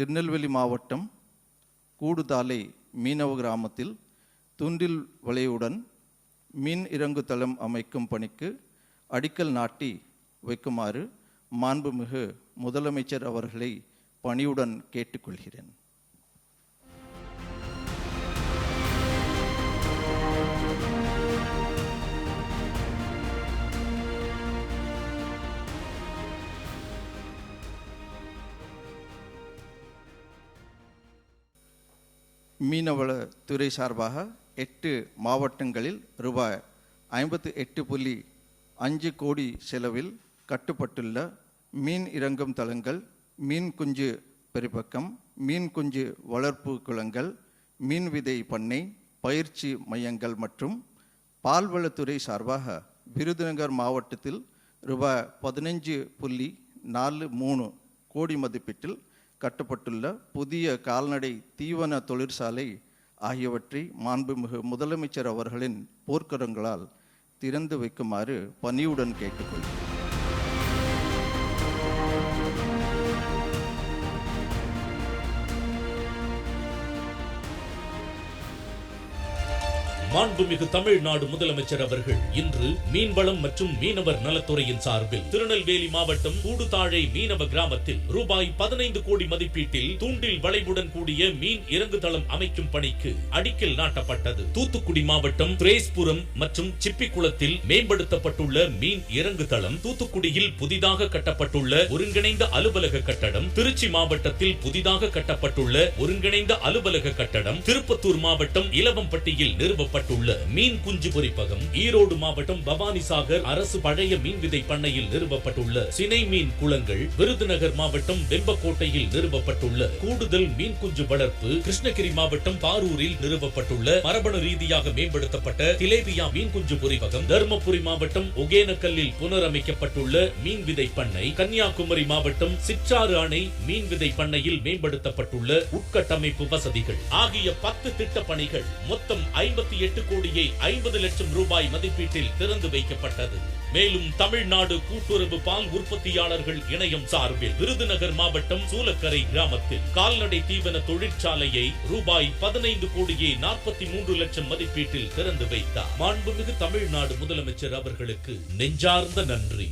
திருநெல்வேலி மாவட்டம் கூடுதாலை மீனவ கிராமத்தில் தூண்டில் வலையுடன் மீன் இறங்கு தளம் அமைக்கும் பணிக்கு அடிக்கல் நாட்டி வைக்குமாறு மாண்புமிகு முதலமைச்சர் அவர்களை பணியுடன் கேட்டுக்கொள்கிறேன். மீனவளத்துறை சார்பாக 8 மாவட்டங்களில் ரூபாய் 58.5 கோடி செலவில் கட்டப்பட்டுள்ள மீன் இறங்கும் தளங்கள், மீன் குஞ்சு பெருப்பக்கம், மீன் குஞ்சு வளர்ப்பு குளங்கள், மீன் விதை பண்ணை, பயிற்சி மையங்கள் மற்றும் பால்வளத்துறை சார்பாக விருதுநகர் மாவட்டத்தில் ரூபாய் 15.43 கோடி மதிப்பீட்டில் கட்டப்பட்டுள்ள புதிய கால்நடை தீவன தொழிற்சாலை ஆகியவற்றை மாண்புமிகு முதலமைச்சர் அவர்களின் போர்க்கரங்களால் திறந்து வைக்குமாறு பணியுடன் கேட்டுக்கொள்கிறேன். மாண்புமிகு தமிழ்நாடு முதலமைச்சர் அவர்கள் இன்று மீன்வளம் மற்றும் மீனவர் நலத்துறையின் சார்பில் திருநெல்வேலி மாவட்டம் கூடுதாழை மீனவ கிராமத்தில் ரூபாய் 15 கோடி மதிப்பீட்டில் தூண்டில் வளைவுடன் கூடிய மீன் இறங்கு தளம் அமைக்கும் பணிக்கு அடிக்கல் நாட்டப்பட்டது. தூத்துக்குடி மாவட்டம் திரேஸ்புரம் மற்றும் சிப்பிக்குளத்தில் மேம்படுத்தப்பட்டுள்ள மீன் இறங்கு தளம், தூத்துக்குடியில் புதிதாக கட்டப்பட்டுள்ள ஒருங்கிணைந்த அலுவலக கட்டடம், திருச்சி மாவட்டத்தில் புதிதாக கட்டப்பட்டுள்ள ஒருங்கிணைந்த அலுவலக கட்டடம், திருப்பத்தூர் மாவட்டம் இலவம்பட்டியில் நிறுவப்பட்ட மீன் குஞ்சு பொரிப்பகம், ஈரோடு மாவட்டம் பவானிசாகர் அரசு பழைய மீன் விதை பண்ணையில் நிறுவப்பட்டுள்ள சினை மீன் குளங்கள், விருதுநகர் மாவட்டம் வெம்பக்கோட்டையில் நிறுவப்பட்டுள்ள கூடுதல் மீன் குஞ்சு வளர்ப்பு, கிருஷ்ணகிரி மாவட்டம் பாரூரில் நிறுவப்பட்டுள்ள மரபணு ரீதியாக மேம்படுத்தப்பட்ட திலேபியா மீன் குஞ்சு பொரிப்பகம், தருமபுரி மாவட்டம் ஒகேனக்கல்லில் புனரமைக்கப்பட்டுள்ள மீன் விதை பண்ணை, கன்னியாகுமரி மாவட்டம் சிற்றாறு அணை மீன் விதை பண்ணையில் மேம்படுத்தப்பட்டுள்ள உட்கட்டமைப்பு வசதிகள் ஆகிய 10 திட்ட பணிகள் மொத்தம் 58 கோடியே 50 லட்சம் ரூபாய் மதிப்பீட்டில் திறந்து வைக்கப்பட்டது. மேலும் தமிழ்நாடு கூட்டுறவு பால் உற்பத்தியாளர்கள் இணையம் சார்பில் விருதுநகர் மாவட்டம் சூலக்கரை கிராமத்தில் கால்நடை தீவன தொழிற்சாலையை ரூபாய் 15 கோடியே 43 லட்சம் மதிப்பீட்டில் திறந்து வைத்தார். மாண்புமிகு தமிழ்நாடு முதலமைச்சர் அவர்களுக்கு நெஞ்சார்ந்த நன்றி.